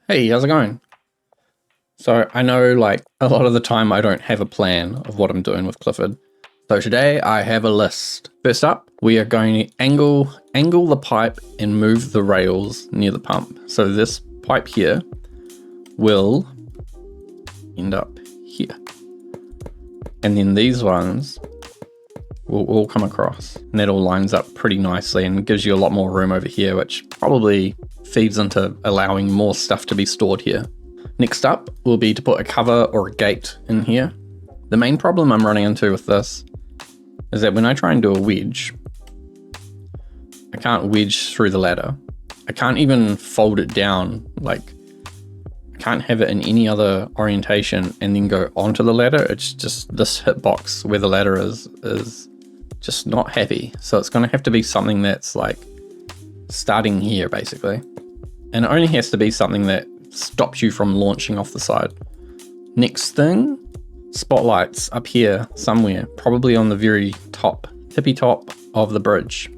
Hey, how's it going? So I know like a lot of the time I don't have a plan of what I'm doing with Clifford. So today I have a list. First up, we are going to angle the pipe and move the rails near the pump. So this pipe here will end up here. And then these ones will all come across. And that all lines up pretty nicely and gives you a lot more room over here, which probably feeds into allowing more stuff to be stored here. Next up will be to put a cover or a gate in here. The main problem I'm running into with this is that when I try and do a wedge, I can't wedge through the ladder. I can't even fold it down. Like, I can't have it in any other orientation and then go onto the ladder. It's just this hitbox where the ladder is just not happy. So it's going to have to be something that's like starting here basically. And it only has to be something that stops you from launching off the side. Next thing, spotlights up here somewhere, probably on the very top, tippy top of the bridge.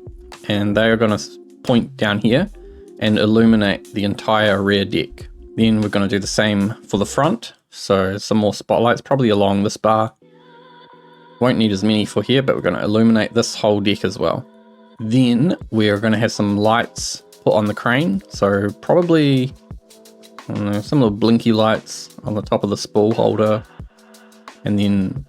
And they are going to point down here and illuminate the entire rear deck. Then we're going to do the same for the front. So some more spotlights, probably along this bar. Won't need as many for here, but we're going to illuminate this whole deck as well. Then we are going to have some lights put on the crane. So probably, I don't know, some little blinky lights on the top of the spool holder. And then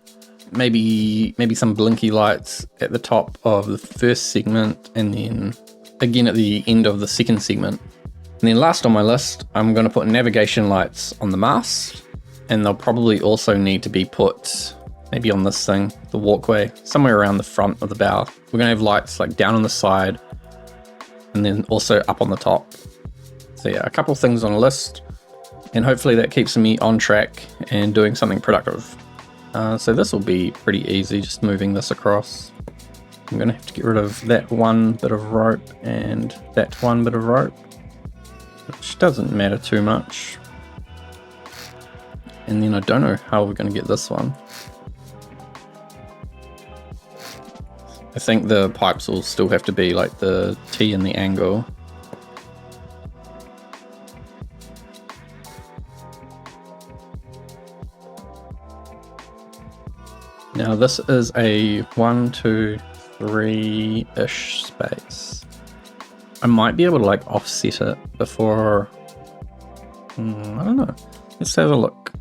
maybe some blinky lights at the top of the first segment, and then again at the end of the second segment. And then last on my list, I'm going to put navigation lights on the mast, and they'll probably also need to be put maybe on this thing, the walkway, somewhere around the front of the bow. We're going to have lights like down on the side and then also up on the top. So yeah, a couple things on a list, and hopefully that keeps me on track and doing something productive. So this will be pretty easy, just moving this across. I'm going to have to get rid of that one bit of rope and that one bit of rope, which doesn't matter too much. And then I don't know how we're going to get this one. I think the pipes will still have to be like the T and the angle. Now this is a 1, 2, 3-ish space. I might be able to like offset it before, I don't know. Let's have a look.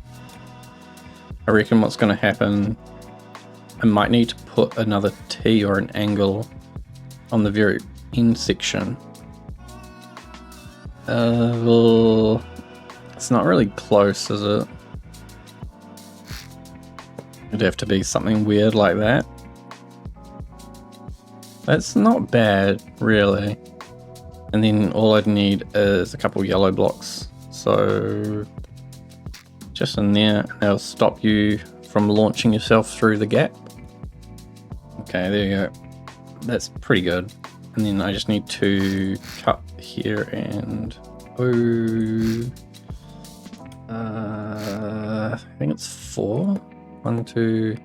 I reckon what's going to happen, I might need to put another T or an angle on the very end section. Well, it's not really close, is it? It'd have to be something weird like that. That's not bad, really. And then all I'd need is a couple yellow blocks. So just in there, that'll stop you from launching yourself through the gap. Okay, there you go. That's pretty good. And then I just need to cut here and I think it's 4. 1, 2.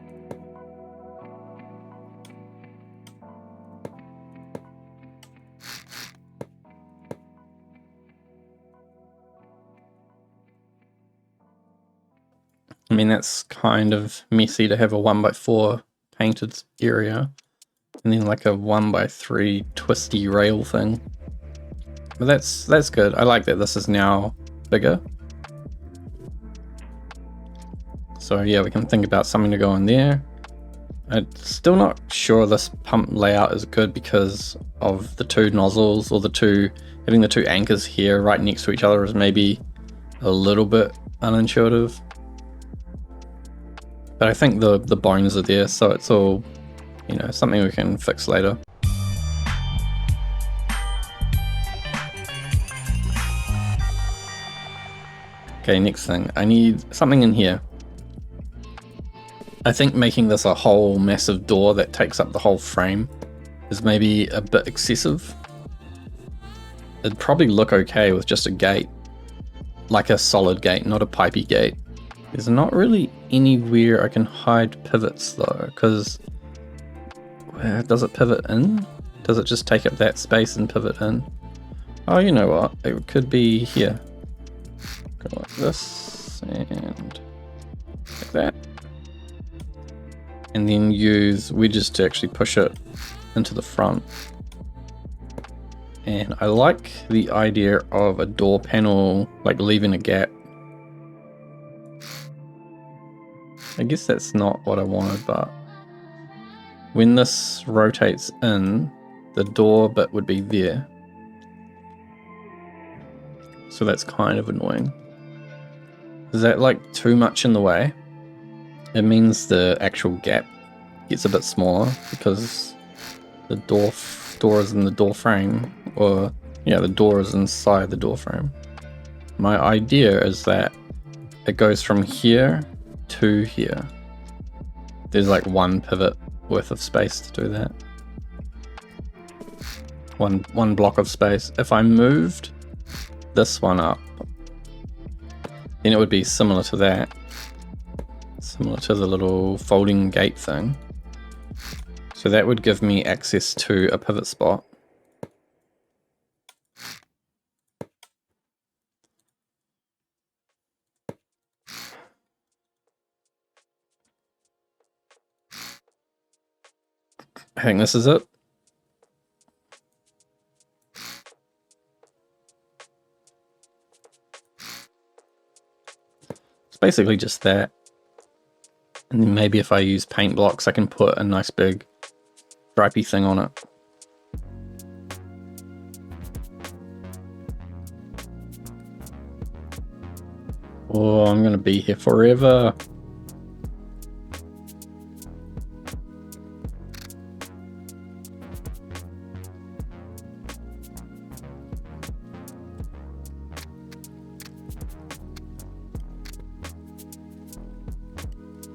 I mean, that's kind of messy to have a 1x4 painted area and then like a 1x3 twisty rail thing. But that's good. I like that this is now bigger. So yeah, we can think about something to go in there. I'm still not sure this pump layout is good because of the 2 nozzles, or having the 2 anchors here right next to each other is maybe a little bit unintuitive. But I think the bones are there, so it's all, you know, something we can fix later. Okay, next thing, I need something in here. I think making this a whole massive door that takes up the whole frame is maybe a bit excessive. It'd probably look okay with just a gate, like a solid gate, not a pipey gate. There's not really anywhere I can hide pivots though, because where does it pivot in? Does it just take up that space and pivot in? Oh, you know what? It could be here. Go like this and like that. And then use wedges to actually push it into the front. And I like the idea of a door panel, like leaving a gap. I guess that's not what I wanted, but when this rotates in, the door bit would be there. So that's kind of annoying. Is that like too much in the way? It means the actual gap gets a bit smaller because the door is in the door frame, or yeah, the door is inside the door frame. My idea is that it goes from here to here. There's like one pivot worth of space to do that. One block of space. If I moved this one up, then it would be similar to that. Similar to the little folding gate thing. So that would give me access to a pivot spot. I think this is it. It's basically just that. And then maybe if I use paint blocks, I can put a nice big stripy thing on it. Oh, I'm gonna be here forever.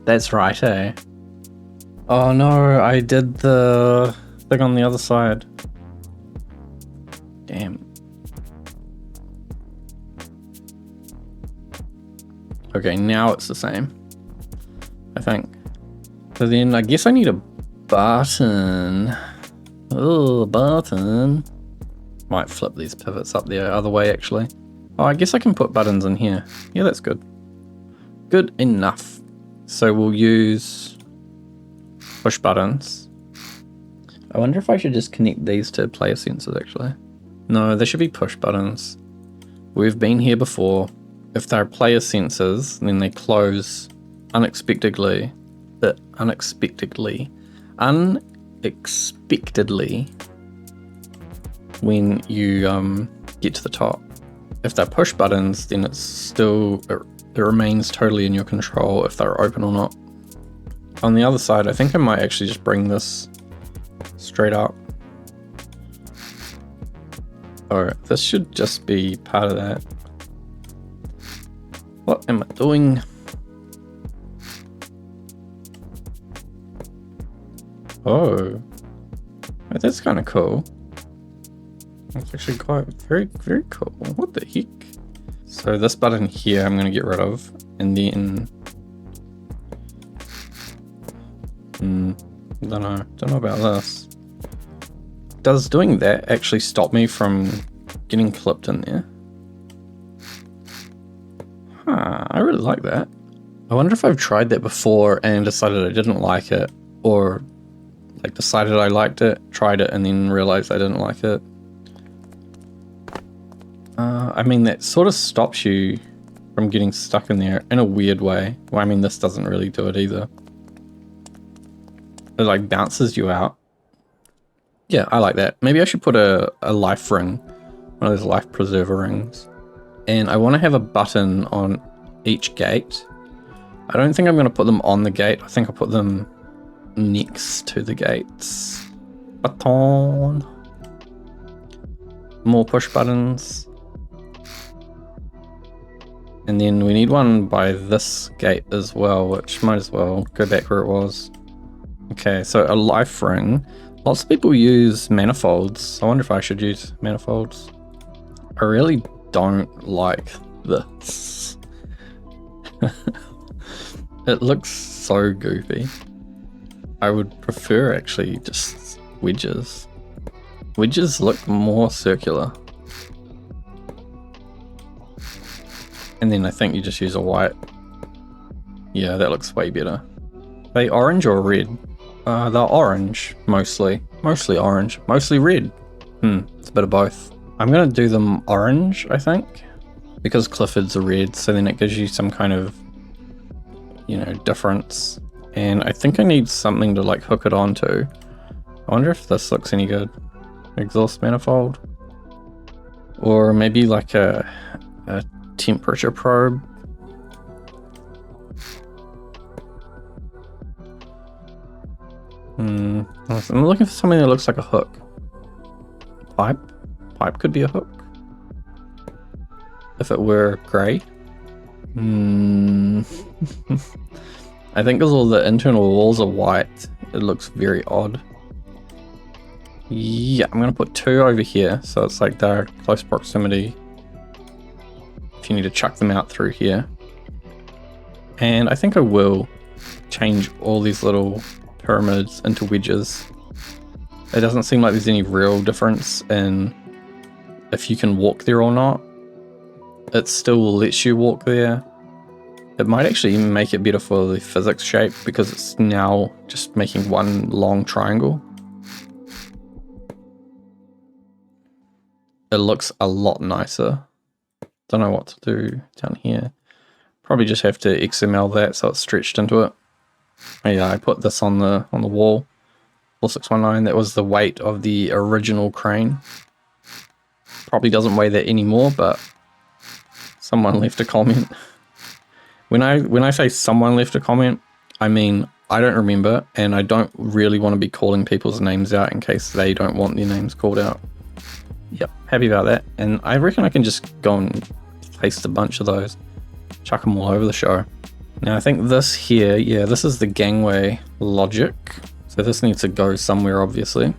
That's right, eh? Oh no, I did the thing on the other side. Damn. Okay, now it's the same, I think. So then I guess I need a button. Oh, button. Might flip these pivots up the other way, actually. Oh, I guess I can put buttons in here. Yeah, that's good. Good enough. So we'll use push buttons. I wonder if I should just connect these to player sensors, actually. No, they should be push buttons. We've been here before. If they're player sensors, then they close unexpectedly when you get to the top. If they're push buttons, then it's still, it remains totally in your control if they're open or not. On the other side, I think I might actually just bring this straight up. Oh, this should just be part of that. What am I doing? Oh, that's kind of cool. That's actually quite very cool. What the heck? So this button here I'm going to get rid of, and then don't know about this. Does doing that actually stop me from getting clipped in there? Huh, I really like that. I wonder if I've tried that before and decided I didn't like it, or like decided I liked it, tried it, and then realized I didn't like it. I mean, that sort of stops you from getting stuck in there in a weird way. Well, I mean, this doesn't really do it either. It like bounces you out. Yeah, I like that. Maybe I should put a life ring, one of those life preserver rings. And I want to have a button on each gate. I don't think I'm going to put them on the gate. I think I'll put them next to the gates. Button. More push buttons. And then we need one by this gate as well, which might as well go back where it was. Okay, so a life ring. Lots of people use manifolds. I wonder if I should use manifolds. I really don't like this. It looks so goofy. I would prefer actually just wedges. Wedges look more circular. And then I think you just use a white. Yeah, that looks way better. Are they orange or red? They're orange, mostly. Mostly orange. Mostly red. It's a bit of both. I'm gonna do them orange, I think. Because Clifford's a red, so then it gives you some kind of, you know, difference. And I think I need something to like hook it onto. I wonder if this looks any good. Exhaust manifold. Or maybe like a temperature probe. I'm looking for something that looks like a hook. Pipe? Pipe could be a hook. If it were grey. I think because all the internal walls are white, it looks very odd. Yeah, I'm going to put 2 over here, so it's like they're close proximity. If you need to chuck them out through here. And I think I will change all these little pyramids into wedges. It doesn't seem like there's any real difference in if you can walk there or not. It still lets you walk there. It might actually even make it better for the physics shape because it's now just making one long triangle. It looks a lot nicer. Don't know what to do down here. Probably just have to XML that so it's stretched into it. Oh yeah, I put this on the wall. 4619, that was the weight of the original crane. Probably doesn't weigh that anymore, but someone left a comment. When I say someone left a comment, I mean I don't remember, and I don't really want to be calling people's names out in case they don't want their names called out. Yep, happy about that. And I reckon I can just go and paste a bunch of those. Chuck them all over the show. Now I think this here, yeah, this is the gangway logic. So this needs to go somewhere, obviously.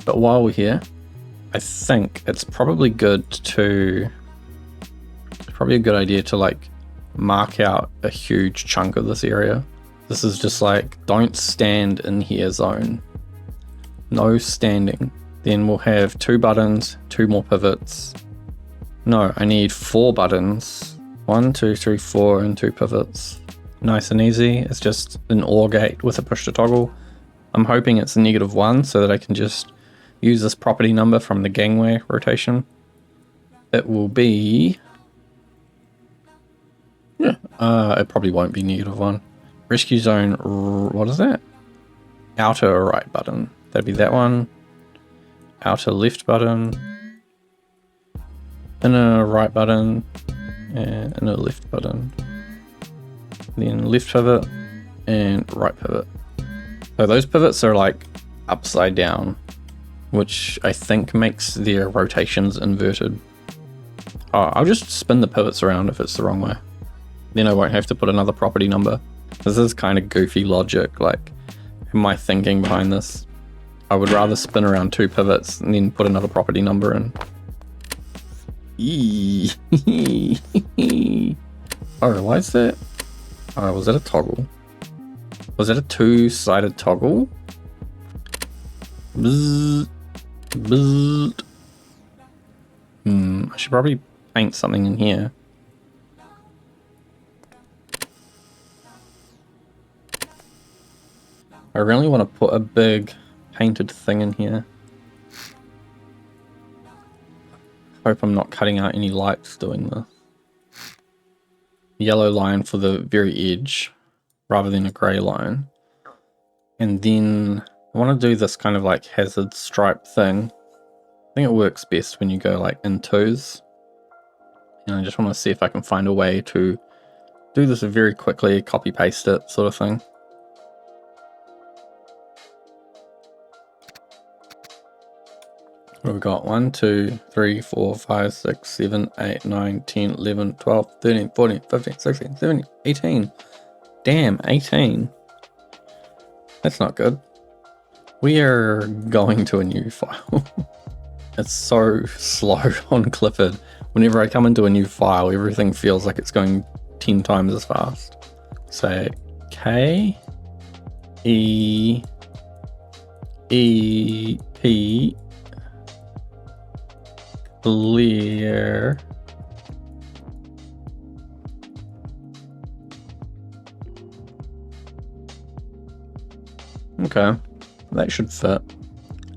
But while we're here, I think it's probably good to... It's probably a good idea to like mark out a huge chunk of this area. This is just like, don't stand in here zone. No standing. Then we'll have 2 buttons, 2 more pivots. No, I need 4 buttons. 1, 2, 3, 4, and 2 pivots. Nice and easy. It's just an OR gate with a push to toggle. I'm hoping it's a -1 so that I can just use this property number from the gangway rotation. It will be... Yeah, it probably won't be -1. Rescue zone, what is that? Outer right button. That'd be that one. Outer left button. Inner right button. And inner left button. Then left pivot and right pivot. So those pivots are like upside down, which I think makes their rotations inverted. Oh, I'll just spin the pivots around if it's the wrong way. Then I won't have to put another property number. This is kind of goofy logic, like my thinking behind this. I would rather spin around 2 pivots and then put another property number in. Oh, why is that? Oh, was that a toggle? Was that a 2-sided toggle? Bzzz. Bzzz. I should probably paint something in here. I really want to put a big painted thing in here. Hope I'm not cutting out any lights doing this. Yellow line for the very edge rather than a grey line. And then I want to do this kind of like hazard stripe thing. I think it works best when you go like in 2s. And I just want to see if I can find a way to do this very quickly, copy paste it sort of thing. We've got 1, 2, 3, 4, 5, 6, 7, 8, 9, 10, 11, 12, 13, 14, 15, 16, 17, 18. Damn, 18. That's not good. We are going to a new file. It's so slow on Clifford. Whenever I come into a new file, everything feels like it's going 10 times as fast. Say K E E P clear Okay, that should fit.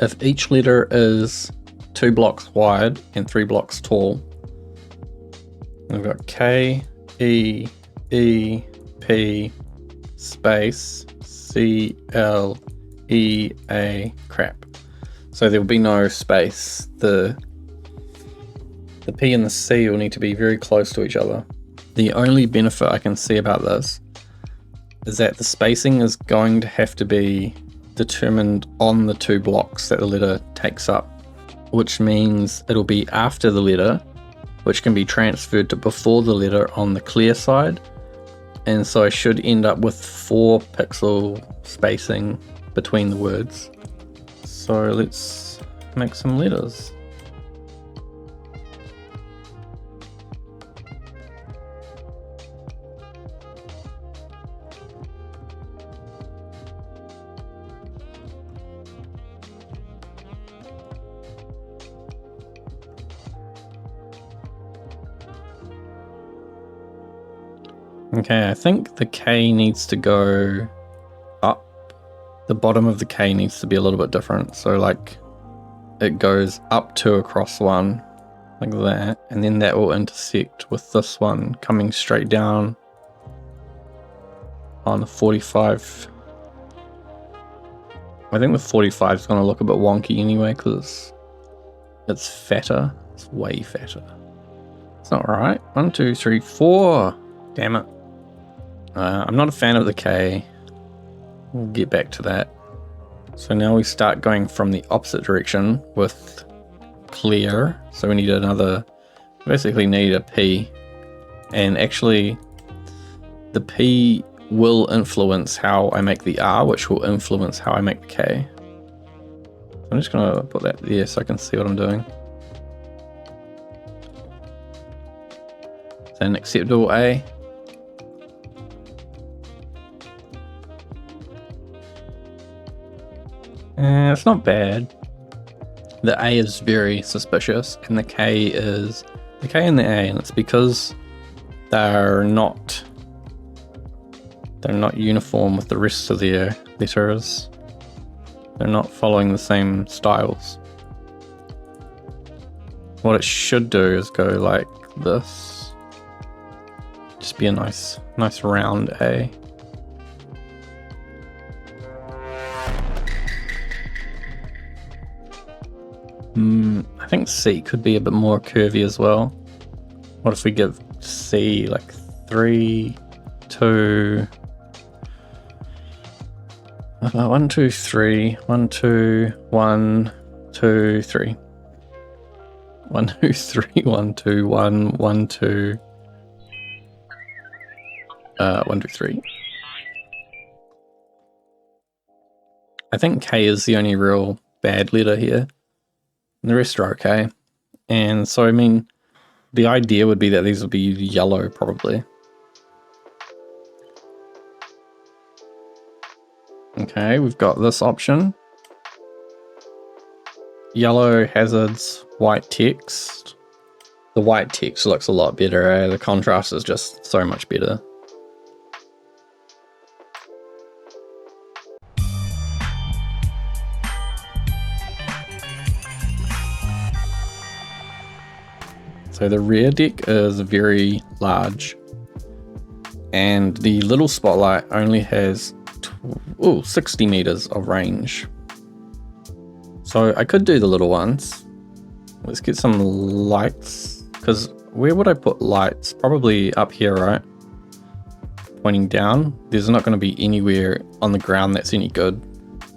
If each letter is 2 blocks wide and 3 blocks tall, we've got K, E, E, P, space, C, L, E, A, crap. So there will be no space. The P and the C will need to be very close to each other. The only benefit I can see about this is that the spacing is going to have to be determined on the 2 blocks that the letter takes up, which means it'll be after the letter, which can be transferred to before the letter on the clear side. And so I should end up with 4 pixel spacing between the words. So let's make some letters. Okay, I think the K needs to go up. The bottom of the K needs to be a little bit different. So like it goes up 2 across 1, like that. And then that will intersect with this one coming straight down on the 45. I think the 45 is going to look a bit wonky anyway because it's fatter. It's way fatter. It's not right. 1, 2, 3, 4. Damn it. I'm not a fan of the K. We'll get back to that. So now we start going from the opposite direction with clear. So we need another, basically need a P. And actually the P will influence how I make the R, which will influence how I make the K. I'm just going to put that there so I can see what I'm doing. Is that an acceptable A? It's not bad. The A is very suspicious, and the K is the K and the A, and it's because they're not uniform with the rest of their letters. They're not following the same styles. What it should do is go like this. Just be a nice round A. I think C could be a bit more curvy as well. What if we give C like 3, 2, 1, 2, 3, 1, 2, 1, 2, 3. 1, 2, 3, 1, 2, 1, 1, 2, 1, 2, 3. I think K is the only real bad letter here. And the rest are okay. And so, I mean, the idea would be that these would be yellow, probably. Okay, we've got this option. Yellow hazards, white text. The white text looks a lot better, eh? The contrast is just so much better. So the rear deck is very large, and the little spotlight only has 60 meters of range. So I could do the little ones. Let's get some lights, because where would I put lights? Probably up here, right? Pointing down. There's not going to be anywhere on the ground that's any good.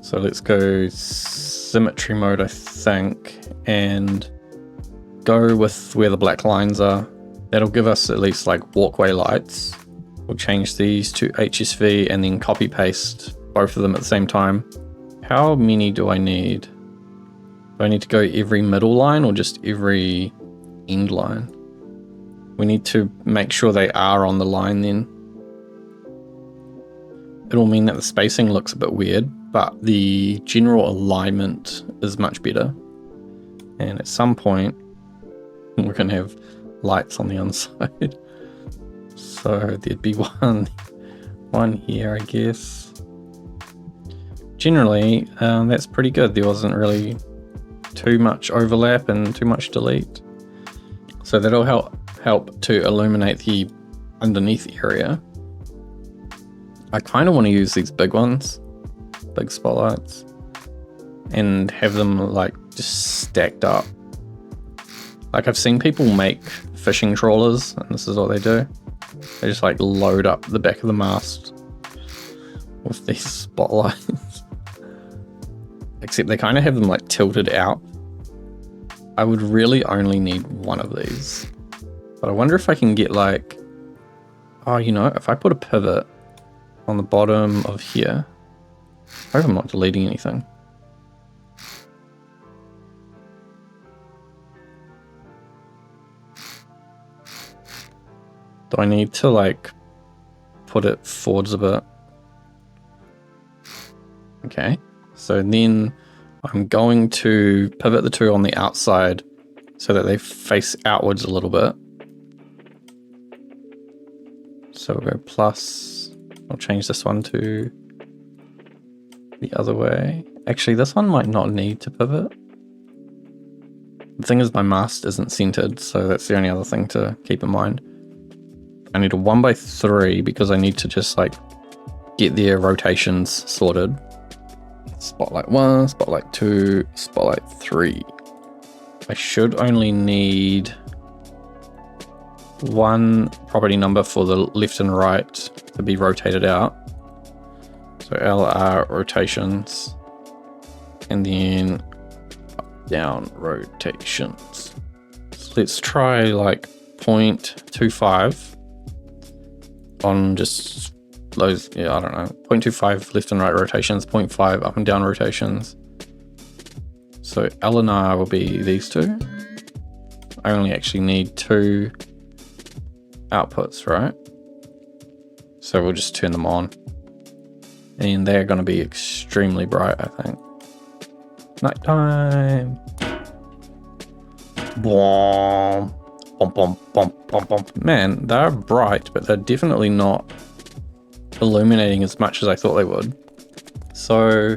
So let's go symmetry mode, I think, and go with where the black lines are. That'll give us at least like walkway lights. We'll change these to HSV and then copy paste both of them at the same time. How many do I need? Do I need to go every middle line or just every end line? We need to make sure they are on the line then. It'll mean that the spacing looks a bit weird, but the general alignment is much better. And at some point, we're going to have lights on the inside. So there'd be one here, I guess. generally, that's pretty good. There wasn't really too much overlap and too much delete. So that'll help to illuminate the underneath area. I kind of want to use these big ones, big spotlights, and have them like just stacked up. Like I've seen people make fishing trawlers, and this is what they do. They just like load up the back of the mast with these spotlights. Except they kind of have them like tilted out. I would really only need one of these. But I wonder if I can get like, oh, you know, if I put a pivot on the bottom of here, I hope I'm not deleting anything. Do I need to like put it forwards a bit? Okay, so then I'm going to pivot the two on the outside so that they face outwards a little bit. So we'll go plus, I'll change this one to the other way. Actually, this one might not need to pivot. The thing is my mast isn't centered, so that's the only other thing to keep in mind. I need a 1x3 because I need to just like get their rotations sorted. Spotlight 1, spotlight 2, spotlight 3. I should only need one property number for the left and right to be rotated out. So LR rotations, and then up, down rotations. So let's try like 0.25 on just those, yeah, I don't know, 0.25 left and right rotations, 0.5 up and down rotations. So L and R will be these two. I only actually need 2 outputs, right? So we'll just turn them on. And they're going to be extremely bright, I think. Nighttime. Boom. Bum, bum, bum, bum, bum. Man, they're bright, but they're definitely not illuminating as much as I thought they would. So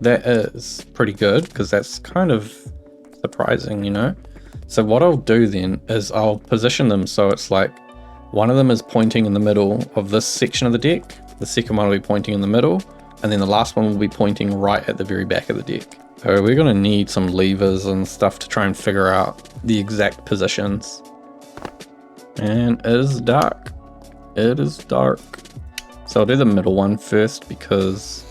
that is pretty good, because that's kind of surprising, you know? So what I'll do then is I'll position them so it's like one of them is pointing in the middle of this section of the deck, the second one will be pointing in the middle, and then the last one will be pointing right at the very back of the deck. So we're going to need some levers and stuff to try and figure out the exact positions. And it is dark. It is dark. So I'll do the middle one first because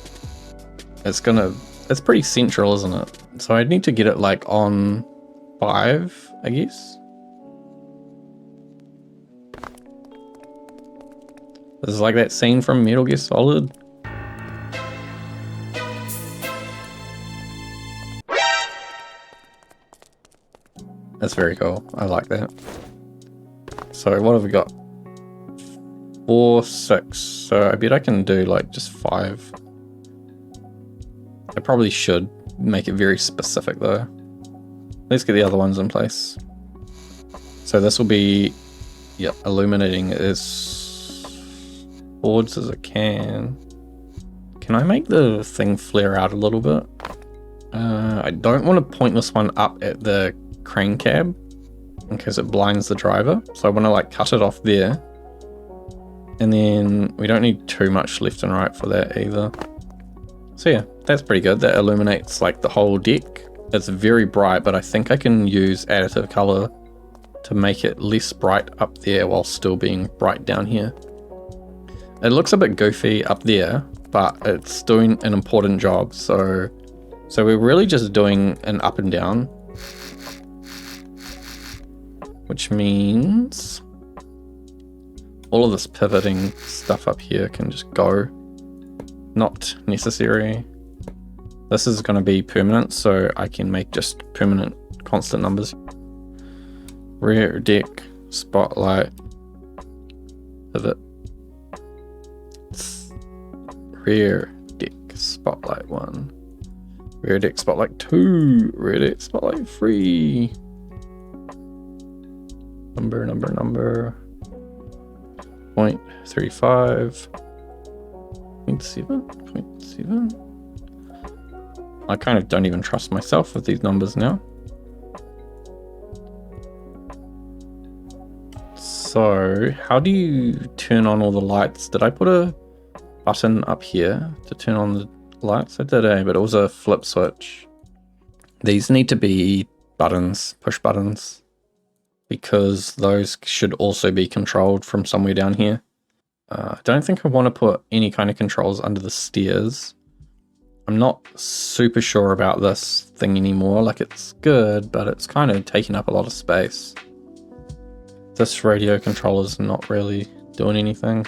it's pretty central, isn't it? So I need to get it like on 5, I guess. This is like that scene from Metal Gear Solid. That's very cool. I like that. So what have we got? 4, 6. So I bet I can do like just 5. I probably should make it very specific though. Let's get the other ones in place. So this will be, yep, illuminating as forwards as I can. Can I make the thing flare out a little bit? I don't want to point this one up at the crane cab in case it blinds the driver. So I want to like cut it off there. And then we don't need too much left and right for that either. So yeah, that's pretty good. That illuminates like the whole deck. It's very bright, but I think I can use additive color to make it less bright up there while still being bright down here. It looks a bit goofy up there, but it's doing an important job. So we're really just doing an up and down, which means all of this pivoting stuff up here can just go. Not necessary. This is going to be permanent, so I can make just permanent constant numbers. Rear deck, spotlight, pivot. Rear deck, spotlight 1. Rear deck, spotlight 2. Rear deck, spotlight 3. Number. 0.35. 0.7. I kind of don't even trust myself with these numbers now. So how do you turn on all the lights? Did I put a button up here to turn on the lights? I did, but it was a flip switch. These need to be buttons, push buttons, because those should also be controlled from somewhere down here. I don't think I want to put any kind of controls under the stairs. I'm not super sure about this thing anymore. Like, it's good, but it's kind of taking up a lot of space. This radio controller's not really doing anything.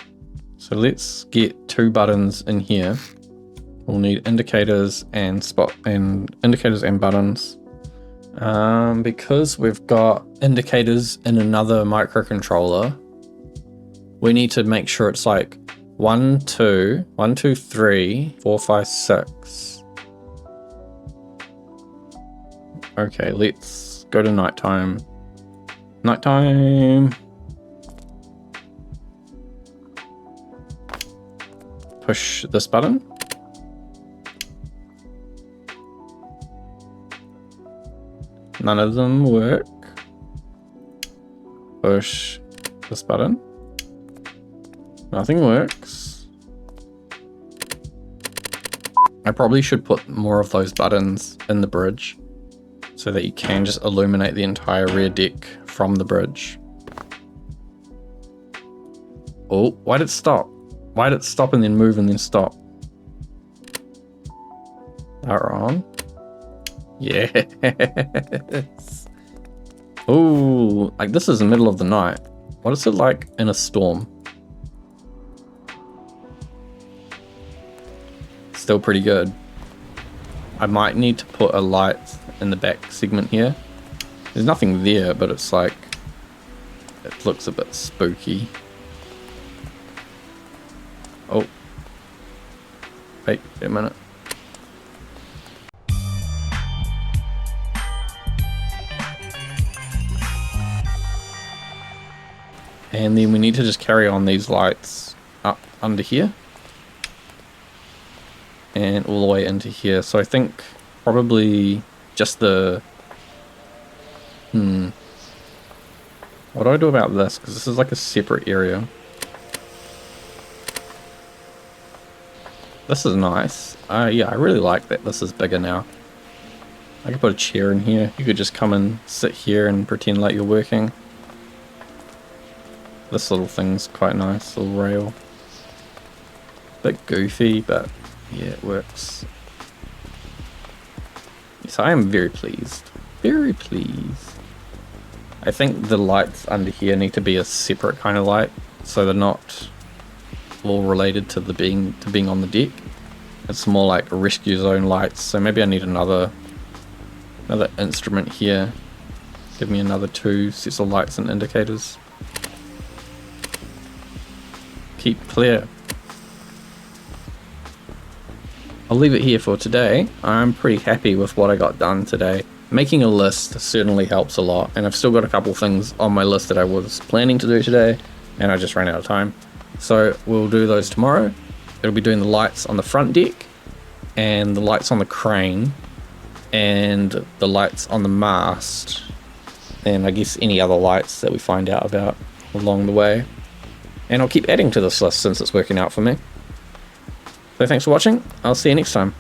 So let's get 2 buttons in here. We'll need indicators and indicators and buttons. Because we've got indicators in another microcontroller, we need to make sure it's like 1, 2, 1, 2, 3, 4, 5, 6. Okay, let's go to nighttime. Nighttime. Push this button. None of them work. Push this button. Nothing works. I probably should put more of those buttons in the bridge so that you can just illuminate the entire rear deck from the bridge. Oh, why did it stop? Why did it stop and then move and then stop? Are on. Yes. Oh, like this is the middle of the night. What is it like in a storm? Still pretty good. I might need to put a light in the back segment here. There's nothing there, but it's like, it looks a bit spooky. Oh. Wait a minute. And then we need to just carry on these lights up under here. And all the way into here. So I think probably just the... What do I do about this? Because this is like a separate area. This is nice. Yeah, I really like that this is bigger now. I could put a chair in here. You could just come and sit here and pretend like you're working. This little thing's quite nice, little rail. Bit goofy, but yeah, it works. Yes, I am very pleased. Very pleased. I think the lights under here need to be a separate kind of light, so they're not all related to the being on the deck. It's more like rescue zone lights, so maybe I need another instrument here. Give me another 2 sets of lights and indicators. Keep clear. I'll leave it here for today. I'm pretty happy with what I got done today. Making a list certainly helps a lot, and I've still got a couple things on my list that I was planning to do today, and I just ran out of time. So we'll do those tomorrow. It'll be doing the lights on the front deck, and the lights on the crane, and the lights on the mast, and I guess any other lights that we find out about along the way. And I'll keep adding to this list since it's working out for me. So thanks for watching. I'll see you next time.